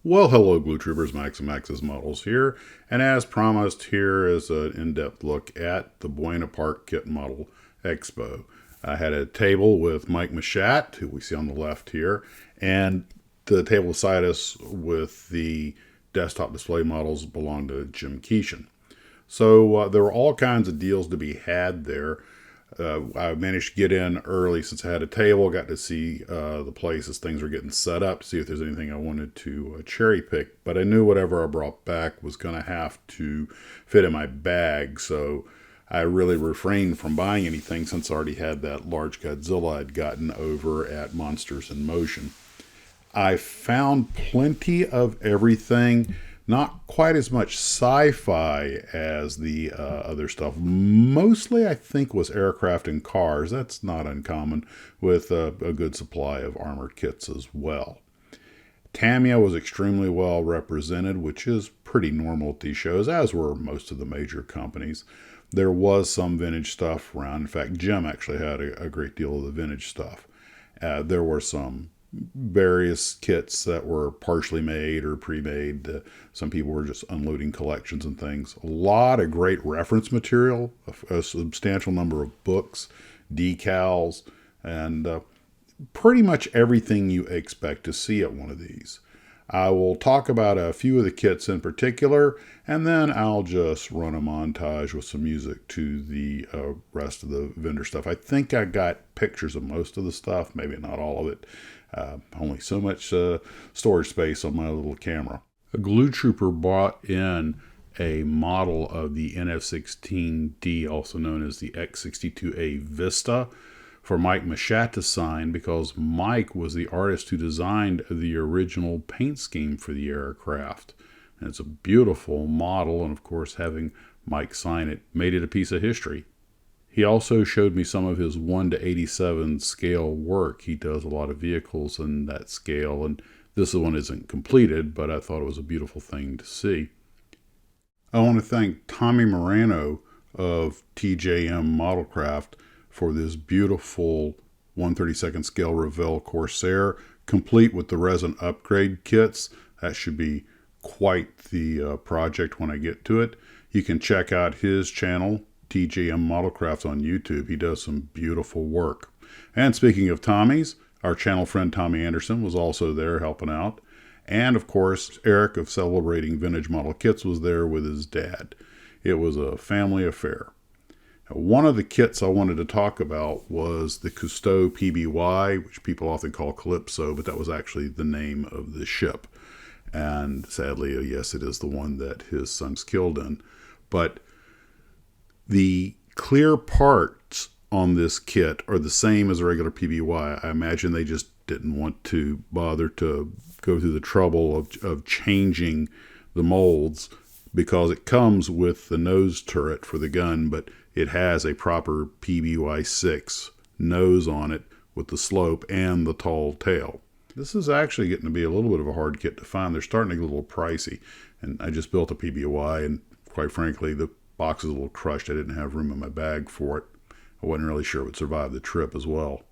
Well, hello, Glue Troopers. Max and Max's Models here. And as promised, here is an in-depth look at the Buena Park Kit Model Expo. I had a table with Mike Machat, who we see on the left here, and the table beside us with the desktop display models belonged to Jim Keeshan. So there were all kinds of deals to be had there. I managed to get in early since I had a table, got to see the place as things were getting set up to see if there's anything I wanted to cherry pick. But I knew whatever I brought back was going to have to fit in my bag, so I really refrained from buying anything since I already had that large Godzilla I'd gotten over at Monsters in Motion. I found plenty of everything. Not quite as much sci-fi as the other stuff. Mostly, I think, was aircraft and cars. That's not uncommon, with a good supply of armored kits as well. Tamiya was extremely well represented, which is pretty normal at these shows, as were most of the major companies. There was some vintage stuff around. In fact, Jim actually had a great deal of the vintage stuff. There were some various kits that were partially made or pre-made. Some people were just unloading collections and things. A lot of great reference material, a substantial number of books, decals, and pretty much everything you expect to see at one of these. I will talk about a few of the kits in particular, and then I'll just run a montage with some music to the rest of the vendor stuff. I think I got pictures of most of the stuff, maybe not all of it. Only so much storage space on my little camera. A Glue Trooper brought in a model of the NF-16D, also known as the X-62A Vista, for Mike Machat to sign, because Mike was the artist who designed the original paint scheme for the aircraft. And it's a beautiful model, and of course having Mike sign it made it a piece of history. He also showed me some of his 1:87 scale work. He does a lot of vehicles in that scale, and this one isn't completed, but I thought it was a beautiful thing to see. I want to thank Tommy Moreno of TJM Modelcraft for this beautiful 1/32 scale Revell Corsair, complete with the resin upgrade kits. That should be quite the project when I get to it. You can check out his channel, TJM Modelcraft, on YouTube. He does some beautiful work. And speaking of Tommy's, our channel friend Tommy Anderson was also there helping out. And of course, Eric of Celebrating Vintage Model Kits was there with his dad. It was a family affair. Now, one of the kits I wanted to talk about was the Cousteau PBY, which people often call Calypso, but that was actually the name of the ship. And sadly, yes, it is the one that his son's killed in. But the clear parts on this kit are the same as a regular PBY. I imagine they just didn't want to bother to go through the trouble of changing the molds, because it comes with the nose turret for the gun, but it has a proper PBY-6 nose on it with the slope and the tall tail. This is actually getting to be a little bit of a hard kit to find. They're starting to get a little pricey. And I just built a PBY, and quite frankly, the box is a little crushed. I didn't have room in my bag for it. I wasn't really sure it would survive the trip as well.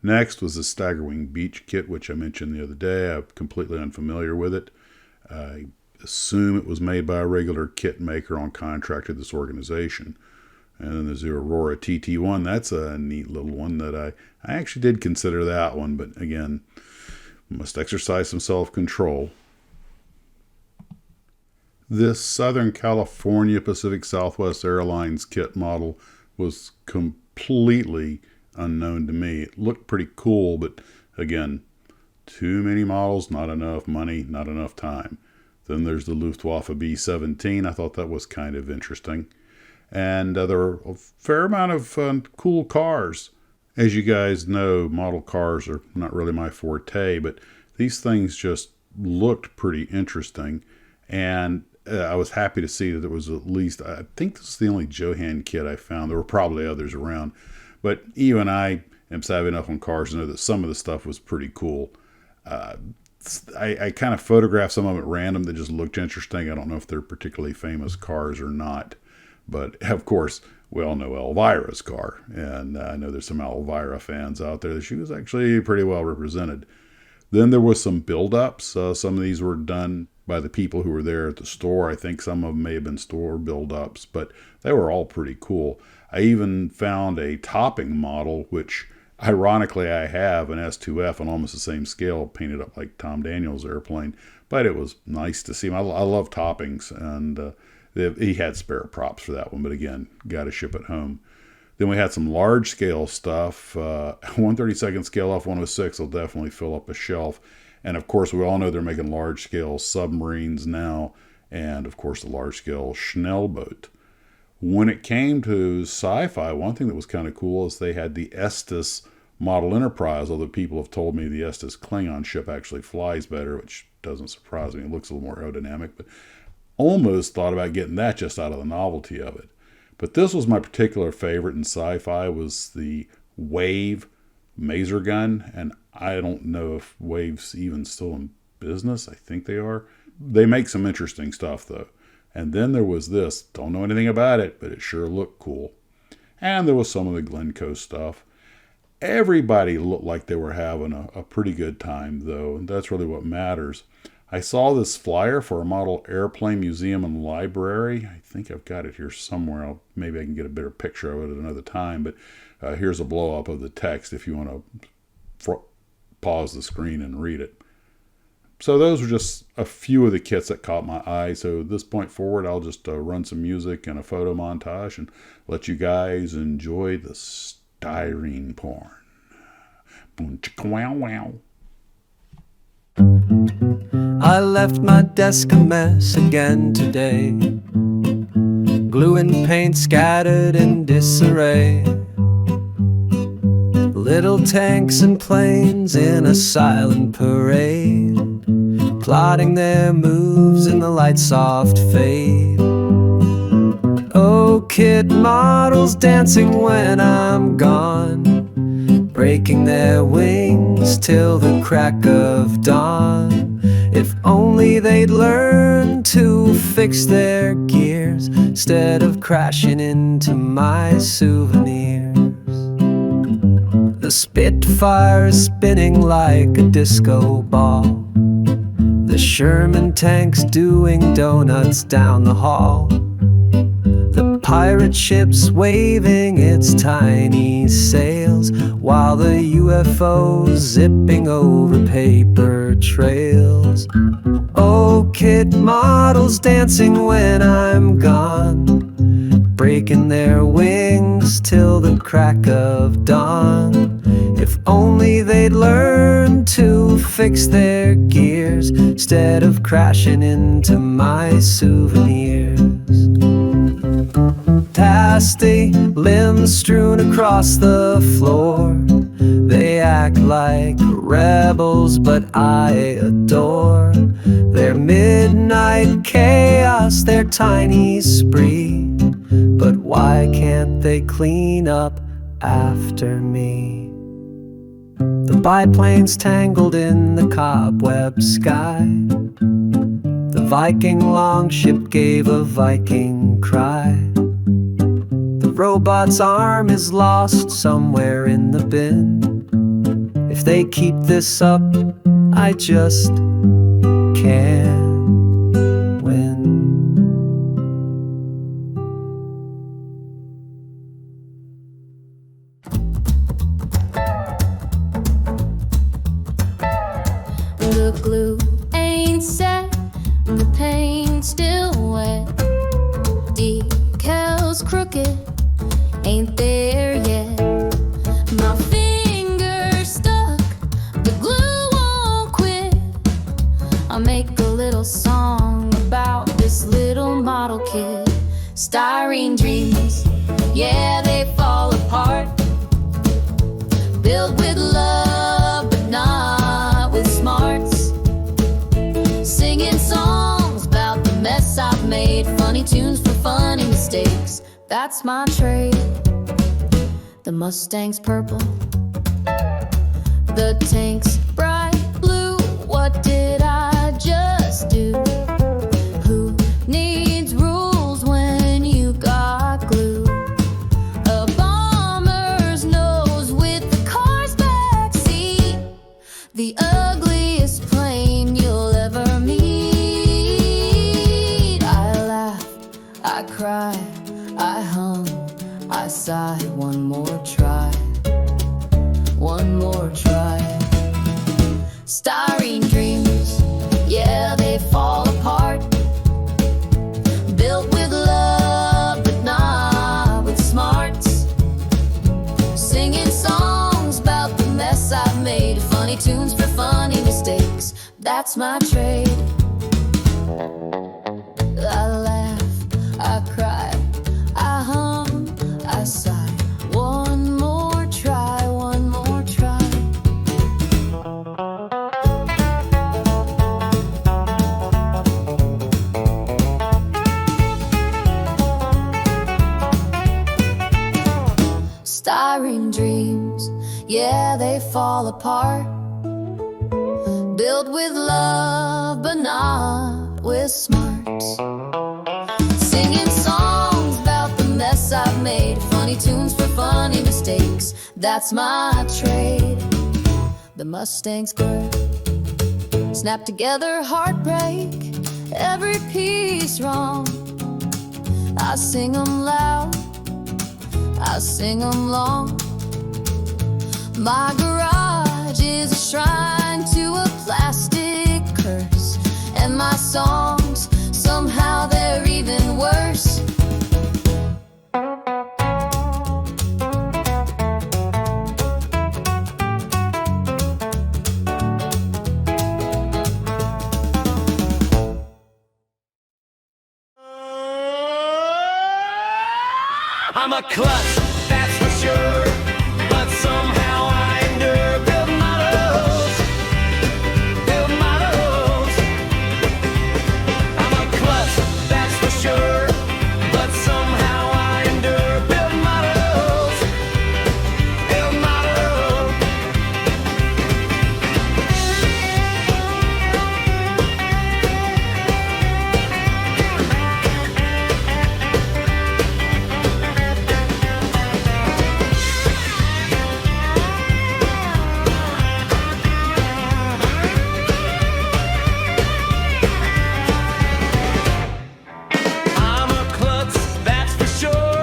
Next was the Staggerwing Beach kit, which I mentioned the other day. I'm completely unfamiliar with it. I assume it was made by a regular kit maker on contract at this organization. And then there's the Aurora TT1. That's a neat little one that I actually did consider that one, but again, must exercise some self-control. This Southern California Pacific Southwest Airlines kit model was completely unknown to me. It looked pretty cool, but again, too many models, not enough money, not enough time. Then there's the Luftwaffe B-17. I thought that was kind of interesting. And there are a fair amount of cool cars. As you guys know, model cars are not really my forte, but these things just looked pretty interesting. And I was happy to see that there was at least, I think this is the only Johan kit I found. There were probably others around. But even I am savvy enough on cars to know that some of the stuff was pretty cool. I kind of photographed some of them at random that just looked interesting. I don't know if they're particularly famous cars or not. But of course, we all know Elvira's car. And I know there's some Elvira fans out there. She was actually pretty well represented. Then there was some build-ups. Some of these were done by the people who were there at the store. I think some of them may have been store build-ups, but they were all pretty cool. I even found a topping model, which ironically I have an S2F on almost the same scale, painted up like Tom Daniels' airplane, but it was nice to see him. I love toppings, and he had spare props for that one, but again, got to ship it home. Then we had some large scale stuff. 1/32 scale F-106 will definitely fill up a shelf. And of course, we all know they're making large scale submarines now, and of course the large scale Schnell boat. When it came to sci-fi, one thing that was kind of cool is they had the Estes Model Enterprise, although people have told me the Estes Klingon ship actually flies better, which doesn't surprise me. It looks a little more aerodynamic, but almost thought about getting that just out of the novelty of it. But this was my particular favorite in sci-fi, was the Wave Maser gun, and I don't know if Wave's even still in business. I think they are. They make some interesting stuff, though. And then there was this. Don't know anything about it, but it sure looked cool. And there was some of the Glencoe stuff. Everybody looked like they were having a pretty good time, though, and that's really what matters. I saw this flyer for a model airplane museum and library. I think I've got it here somewhere. Maybe I can get a better picture of it at another time, but here's a blow-up of the text if you want to pause the screen and read it. So those were just a few of the kits that caught my eye. So at this point forward, I'll just run some music and a photo montage and let you guys enjoy the styrene porn. Boom, chicka, wow, wow. I left my desk a mess again today. Glue and paint scattered in disarray. Little tanks and planes in a silent parade, plotting their moves in the light soft fade. Oh, kid models dancing when I'm gone, breaking their wings till the crack of dawn. If only they'd learn to fix their gears instead of crashing into my souvenirs. The Spitfire is spinning like a disco ball, the Sherman tank's doing donuts down the hall, the pirate ship's waving its tiny sails, while the UFO's zipping over paper trails. Oh, kid models dancing when I'm gone, breaking their wings till the crack of dawn. If only they'd learn to fix their gears instead of crashing into my souvenirs. Tasty limbs strewn across the floor, they act like rebels, but I adore their midnight chaos, their tiny spree. But why can't they clean up after me? The biplane's tangled in the cobweb sky, the Viking longship gave a Viking cry. The robot's arm is lost somewhere in the bin. If they keep this up, I just can't win. The glue ain't set, the paint still wet, decals crooked, ain't there yet. My finger's stuck, the glue won't quit. I'll make a little song about this little model kid. Styrene dreams, yeah, they fall apart. Built with love, but not with smarts. Singing songs about the mess I've made, funny tunes for funny mistakes. That's my trade. The Mustang's purple, the tank's bright blue. What did I just do? Who needs rules when you got glue? A bomber's nose with the car's backseat, the ugly I hum, I sigh, one more try, one more try. Styrene dreams, yeah, they fall apart. Built with love, but not with smarts. Singing songs about the mess I've made. Funny tunes for funny mistakes, that's my trade. I laugh, I cry, I hum, I sigh. One more try, one more try. Styrene dreams, yeah, they fall apart. Built with love, but not with smarts. Singing songs about the mess I've made. Funny tunes for funny mistakes, that's my trade. The Mustangs skirt, snap together, heartbreak, every piece wrong. I sing 'em loud, I sing 'em long. My garage is a shrine to a plastic curse, and my songs, somehow they're even worse. I'm a klutz, that's for sure, but somehow I endure. Building models, building models. I'm a klutz, that's for sure, but somehow I endure. Building models, building models. I'm a klutz, that's for sure,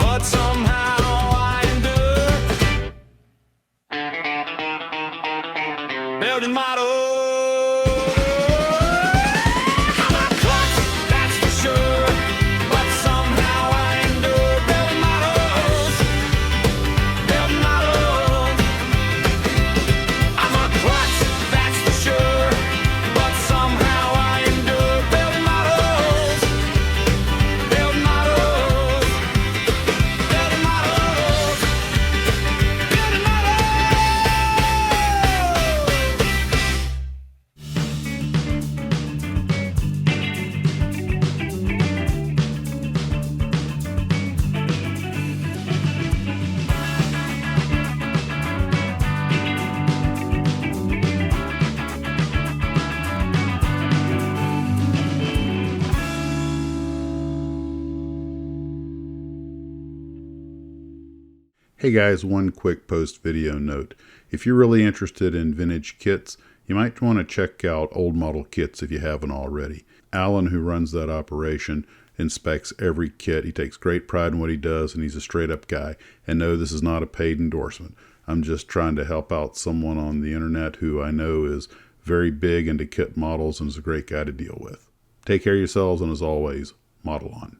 but somehow I endure. Building models. I'm a klutz, that's for sure, but somehow I endure. Building models. Building models. I'm a klutz, that's for sure, but somehow I endure. Building models. Building models. Building models. Building Hey guys, one quick post video note. If you're really interested in vintage kits, you might want to check out old model kits if you haven't already. Alan, who runs that operation, inspects every kit. He takes great pride in what he does, and he's a straight up guy. And no, this is not a paid endorsement. I'm just trying to help out someone on the internet who I know is very big into kit models and is a great guy to deal with. Take care of yourselves, and as always, model on.